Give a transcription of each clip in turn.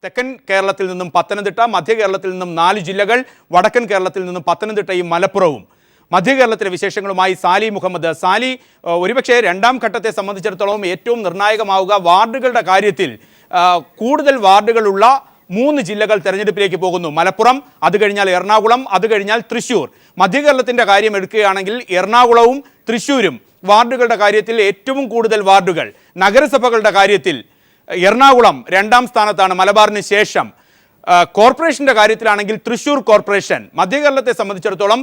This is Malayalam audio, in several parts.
തെക്കൻ കേരളത്തിൽ നിന്നും പത്തനംതിട്ട, മധ്യ കേരളത്തിൽ നിന്നും 4 ജില്ലകൾ, വടക്കൻ കേരളത്തിൽ നിന്നും പത്തനംതിട്ടയും മലപ്പുറവും. മധ്യ കേരളത്തിലെ വിശേഷങ്ങളുമായി സാലി മുഹമ്മദ്. സാലി, ഒരുപക്ഷെ രണ്ടാം ഘട്ടത്തെ സംബന്ധിച്ചിടത്തോളം ഏറ്റവും നിർണായകമാവുക വാർഡുകളുടെ കാര്യത്തിൽ കൂടുതൽ വാർഡുകളുള്ള 3 ജില്ലകൾ തെരഞ്ഞെടുപ്പിലേക്ക് പോകുന്നു. മലപ്പുറം, അത് കഴിഞ്ഞാൽ എറണാകുളം, അത് കഴിഞ്ഞാൽ തൃശ്ശൂർ. മധ്യ കേരളത്തിൻ്റെ കാര്യം എടുക്കുകയാണെങ്കിൽ എറണാകുളവും തൃശ്ശൂരും വാർഡുകളുടെ കാര്യത്തിൽ ഏറ്റവും കൂടുതൽ വാർഡുകൾ. നഗരസഭകളുടെ കാര്യത്തിൽ എറണാകുളം 2ാം സ്ഥാനത്താണ് മലബാറിന് ശേഷം. കോർപ്പറേഷൻ്റെ കാര്യത്തിലാണെങ്കിൽ തൃശ്ശൂർ കോർപ്പറേഷൻ. മധ്യ കേരളത്തെ സംബന്ധിച്ചിടത്തോളം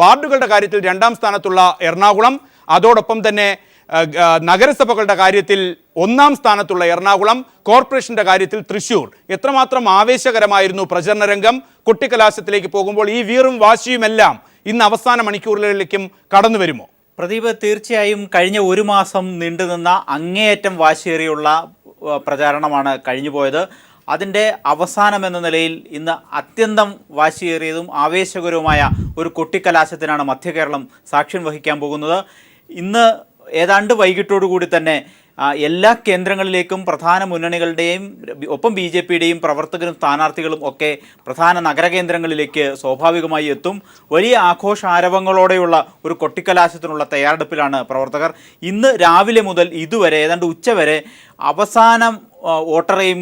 വാർഡുകളുടെ കാര്യത്തിൽ 2ാം സ്ഥാനത്തുള്ള എറണാകുളം, അതോടൊപ്പം തന്നെ നഗരസഭകളുടെ കാര്യത്തിൽ 1ാം സ്ഥാനത്തുള്ള എറണാകുളം, കോർപ്പറേഷൻ്റെ കാര്യത്തിൽ തൃശ്ശൂർ. എത്രമാത്രം ആവേശകരമായിരുന്നു പ്രചരണ രംഗം. കൊട്ടിക്കലാശത്തിലേക്ക് പോകുമ്പോൾ ഈ വീറും വാശിയുമെല്ലാം ഇന്ന് അവസാന മണിക്കൂറുകളിലേക്കും കടന്നു വരുമോ? പ്രദീപ്, തീർച്ചയായും കഴിഞ്ഞ ഒരു മാസം നീണ്ടുനിന്ന അങ്ങേയറ്റം വാശിയേറിയുള്ള പ്രചാരണമാണ് കഴിഞ്ഞുപോയത്. അതിൻ്റെ അവസാനം എന്ന നിലയിൽ ഇന്ന് അത്യന്തം വാശിയേറിയതും ആവേശകരവുമായ ഒരു കൊട്ടിക്കലാശത്തിനാണ് മധ്യകേരളം സാക്ഷ്യം വഹിക്കാൻ പോകുന്നത്. ഇന്ന് ഏതാണ്ട് വൈകിട്ടോടുകൂടി തന്നെ എല്ലാ കേന്ദ്രങ്ങളിലേക്കും പ്രധാന മുന്നണികളുടെയും ഒപ്പം BJPയുടെയും പ്രവർത്തകരും സ്ഥാനാർത്ഥികളും ഒക്കെ പ്രധാന നഗരകേന്ദ്രങ്ങളിലേക്ക് സ്വാഭാവികമായി എത്തും. വലിയ ആഘോഷാരവങ്ങളോടെയുള്ള ഒരു കൊട്ടിക്കലാശത്തിനുള്ള തയ്യാറെടുപ്പിലാണ് പ്രവർത്തകർ. ഇന്ന് രാവിലെ മുതൽ ഇതുവരെ ഏതാണ്ട് ഉച്ചവരെ അവസാനം വോട്ടറെയും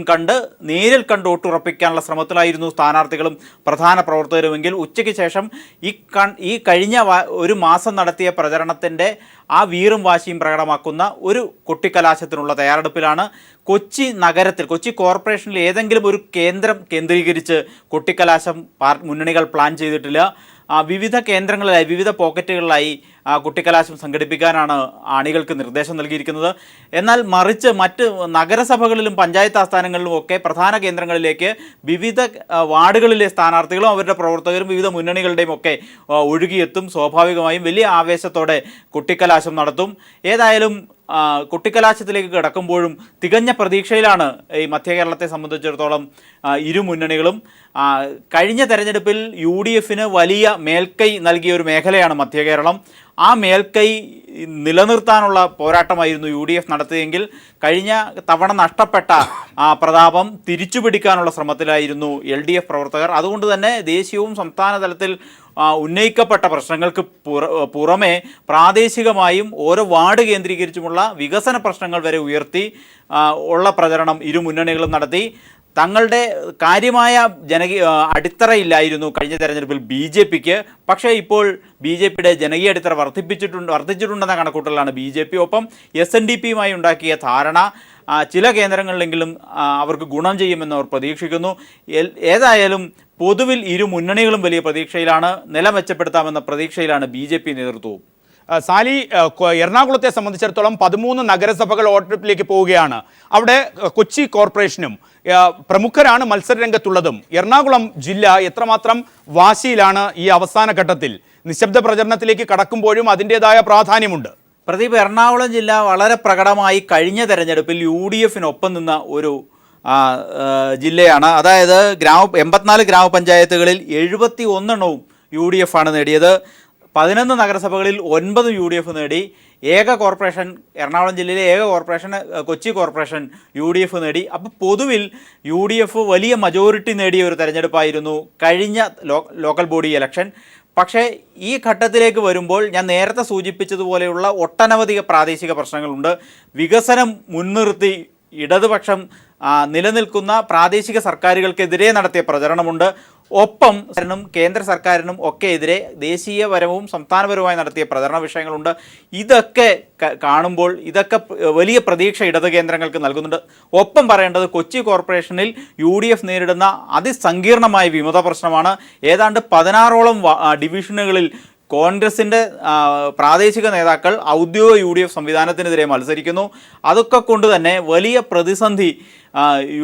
നേരിൽ കണ്ട് വോട്ടുറപ്പിക്കാനുള്ള ശ്രമത്തിലായിരുന്നു സ്ഥാനാർത്ഥികളും പ്രധാന പ്രവർത്തകരുമെങ്കിൽ ഉച്ചയ്ക്ക് ശേഷം ഈ കഴിഞ്ഞ ഒരു മാസം നടത്തിയ പ്രചരണത്തിൻ്റെ ആ വീറും വാശിയും പ്രകടമാക്കുന്ന ഒരു കൊട്ടിക്കലാശത്തിനുള്ള തയ്യാറെടുപ്പിലാണ്. കൊച്ചി കോർപ്പറേഷനിൽ ഏതെങ്കിലും ഒരു കേന്ദ്രം കേന്ദ്രീകരിച്ച് കൊട്ടിക്കലാശം മുന്നണികൾ പ്ലാൻ ചെയ്തിട്ടില്ല. വിവിധ കേന്ദ്രങ്ങളിലായി, വിവിധ പോക്കറ്റുകളിലായി കുട്ടിക്കലാശം സംഘടിപ്പിക്കാനാണ് അണികൾക്ക് നിർദ്ദേശം നൽകിയിരിക്കുന്നത്. എന്നാൽ മറിച്ച് മറ്റ് നഗരസഭകളിലും പഞ്ചായത്ത് ആസ്ഥാനങ്ങളിലും ഒക്കെ പ്രധാന കേന്ദ്രങ്ങളിലേക്ക് വിവിധ വാർഡുകളിലെ സ്ഥാനാർത്ഥികളും അവരുടെ പ്രവർത്തകരും വിവിധ മുന്നണികളുടെയും ഒക്കെ ഒഴുകിയെത്തും. സ്വാഭാവികമായും വലിയ ആവേശത്തോടെ കുട്ടിക്കലാശം നടത്തും. ഏതായാലും കൊട്ടിക്കലാശത്തിലേക്ക് കിടക്കുമ്പോഴും തികഞ്ഞ പ്രതീക്ഷയിലാണ് ഈ മധ്യകേരളത്തെ സംബന്ധിച്ചിടത്തോളം ഇരു മുന്നണികളും. കഴിഞ്ഞ തെരഞ്ഞെടുപ്പിൽ UDFന് വലിയ മേൽക്കൈ നൽകിയ ഒരു മേഖലയാണ് മധ്യകേരളം. ആ മേൽക്കൈ നിലനിർത്താനുള്ള പോരാട്ടമായിരുന്നു UDF നടത്തിയെങ്കിൽ കഴിഞ്ഞ തവണ നഷ്ടപ്പെട്ട പ്രതാപം തിരിച്ചുപിടിക്കാനുള്ള ശ്രമത്തിലായിരുന്നു LDF പ്രവർത്തകർ. അതുകൊണ്ട് തന്നെ ദേശീയവും സംസ്ഥാന തലത്തിൽ ഉന്നയിക്കപ്പെട്ട പ്രശ്നങ്ങൾക്ക് പുറമെ പ്രാദേശികമായും ഓരോ വാർഡ് കേന്ദ്രീകരിച്ചുമുള്ള വികസന പ്രശ്നങ്ങൾ വരെ ഉയർത്തി ഉള്ള പ്രചരണം ഇരു മുന്നണികളും നടത്തി. തങ്ങളുടെ കാര്യമായ അടിത്തറയില്ലായിരുന്നു കഴിഞ്ഞ തെരഞ്ഞെടുപ്പിൽ BJPക്ക്. പക്ഷേ ഇപ്പോൾ BJPയുടെ ജനകീയ അടിത്തറ വർദ്ധിച്ചിട്ടുണ്ടെന്ന കണക്കൂട്ടലാണ് BJP. ഒപ്പം SNDPയുമായി ഉണ്ടാക്കിയ ധാരണ ചില കേന്ദ്രങ്ങളിലെങ്കിലും അവർക്ക് ഗുണം ചെയ്യുമെന്ന് അവർ പ്രതീക്ഷിക്കുന്നു. ഏതായാലും പൊതുവിൽ ഇരു മുന്നണികളും വലിയ പ്രതീക്ഷയിലാണ്. നില മെച്ചപ്പെടുത്താമെന്ന പ്രതീക്ഷയിലാണ് BJP നേതൃത്വവും. സാലി, എറണാകുളത്തെ സംബന്ധിച്ചിടത്തോളം 13 നഗരസഭകൾ വോട്ടെടുപ്പിലേക്ക് പോവുകയാണ്. അവിടെ കൊച്ചി കോർപ്പറേഷനും പ്രമുഖരാണ് മത്സരരംഗത്തുള്ളതും. എറണാകുളം ജില്ല എത്രമാത്രം വാശിയിലാണ് ഈ അവസാന ഘട്ടത്തിൽ? നിശബ്ദ പ്രചരണത്തിലേക്ക് കടക്കുമ്പോഴും അതിൻ്റെതായ പ്രാധാന്യമുണ്ട്. പ്രദീപ്, എറണാകുളം ജില്ല വളരെ പ്രകടമായി കഴിഞ്ഞ തെരഞ്ഞെടുപ്പിൽ UDFനൊപ്പം നിന്ന ഒരു ജില്ലയാണ്. അതായത് 84 ഗ്രാമപഞ്ചായത്തുകളിൽ 71 UDF ആണ് നേടിയത്. 11 നഗരസഭകളിൽ 9 UDF നേടി. എറണാകുളം ജില്ലയിലെ ഏക കോർപ്പറേഷൻ കൊച്ചി കോർപ്പറേഷൻ UDF നേടി. അപ്പോൾ പൊതുവിൽ UDF വലിയ മജോറിറ്റി നേടിയ ഒരു തെരഞ്ഞെടുപ്പായിരുന്നു കഴിഞ്ഞ ലോക്കൽ ബോഡി ഇലക്ഷൻ. പക്ഷേ ഈ ഘട്ടത്തിലേക്ക് വരുമ്പോൾ ഞാൻ നേരത്തെ സൂചിപ്പിച്ചതുപോലെയുള്ള ഒട്ടനവധി പ്രാദേശിക പ്രശ്നങ്ങളുണ്ട്. വികസനം മുൻനിർത്തി ഇടതുപക്ഷം നിലനിൽക്കുന്ന പ്രാദേശിക സർക്കാരുകൾക്കെതിരെ നടത്തിയ പ്രചരണമുണ്ട്. ഒപ്പം കേന്ദ്ര സർക്കാരിനും ഒക്കെ എതിരെ ദേശീയപരവും സംസ്ഥാനപരവുമായി നടത്തിയ പ്രചരണ വിഷയങ്ങളുണ്ട്. ഇതൊക്കെ കാണുമ്പോൾ ഇതൊക്കെ വലിയ പ്രതീക്ഷ ഇടത് കേന്ദ്രങ്ങൾക്ക് നൽകുന്നുണ്ട്. ഒപ്പം പറയേണ്ടത് കൊച്ചി കോർപ്പറേഷനിൽ UDF നേരിടുന്ന അതിസങ്കീർണമായ വിമത പ്രശ്നമാണ്. ഏതാണ്ട് 16ഓളം ഡിവിഷനുകളിൽ കോൺഗ്രസിൻ്റെ പ്രാദേശിക നേതാക്കൾ ഔദ്യോഗിക UDF സംവിധാനത്തിനെതിരെ മത്സരിക്കുന്നു. അതൊക്കെ കൊണ്ട് തന്നെ വലിയ പ്രതിസന്ധി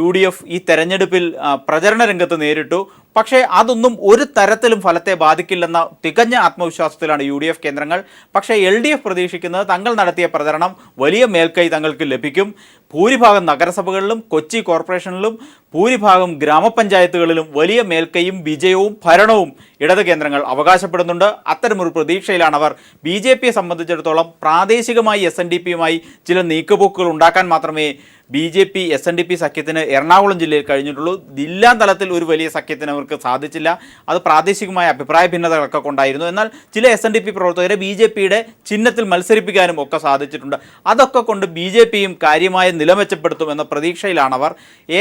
UDF ഈ തെരഞ്ഞെടുപ്പിൽ പ്രചരണ രംഗത്ത് നേരിട്ടു. പക്ഷേ അതൊന്നും ഒരു തരത്തിലും ഫലത്തെ ബാധിക്കില്ലെന്ന തികഞ്ഞ ആത്മവിശ്വാസത്തിലാണ് UDF കേന്ദ്രങ്ങൾ. പക്ഷേ LDF പ്രതീക്ഷിക്കുന്നത് തങ്ങൾ നടത്തിയ പ്രചരണം വലിയ മേൽക്കൈ തങ്ങൾക്ക് ലഭിക്കും. ഭൂരിഭാഗം നഗരസഭകളിലും കൊച്ചി കോർപ്പറേഷനിലും ഭൂരിഭാഗം ഗ്രാമപഞ്ചായത്തുകളിലും വലിയ മേൽക്കൈയും വിജയവും ഭരണവും ഇടത് കേന്ദ്രങ്ങൾ അവകാശപ്പെടുന്നുണ്ട്. അത്തരമൊരു പ്രതീക്ഷയിലാണ് അവർ. BJPയെ സംബന്ധിച്ചിടത്തോളം പ്രാദേശികമായി SNDPയുമായി ചില നീക്കുപോക്കുകൾ ഉണ്ടാക്കാൻ മാത്രമേ BJP SNDP സഖ്യത്തിന് എറണാകുളം ജില്ലയിൽ കഴിഞ്ഞിട്ടുള്ളൂ. ജില്ലാ തലത്തിൽ ഒരു വലിയ സഖ്യത്തിന് അവർക്ക് സാധിച്ചില്ല. അത് പ്രാദേശികമായ അഭിപ്രായ ഭിന്നതകളൊക്കെ കൊണ്ടായിരുന്നു. എന്നാൽ ചില SNDP പ്രവർത്തകരെ BJPയുടെ ചിഹ്നത്തിൽ മത്സരിപ്പിക്കാനും ഒക്കെ സാധിച്ചിട്ടുണ്ട്. അതൊക്കെ കൊണ്ട് BJPയും കാര്യമായ നില മെച്ചപ്പെടുത്തും എന്ന പ്രതീക്ഷയിലാണവർ.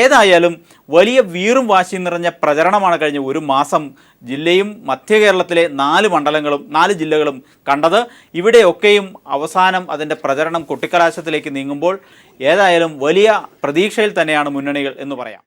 ഏതായാലും വലിയ വീറും വാശിയും നിറഞ്ഞ പ്രചരണമാണ് കഴിഞ്ഞ ഒരു മാസം ജില്ലയും മധ്യ കേരളത്തിലെ 4 മണ്ഡലങ്ങളും 4 ജില്ലകളും കണ്ടത്. ഇവിടെയൊക്കെയും അവസാനം അതിൻ്റെ പ്രചരണം കൊട്ടിക്കലാശത്തിലേക്ക് നീങ്ങുമ്പോൾ ഏതായാലും വലിയ പ്രതീക്ഷയിൽ തന്നെയാണ് മുന്നണികൾ എന്ന് പറയാം.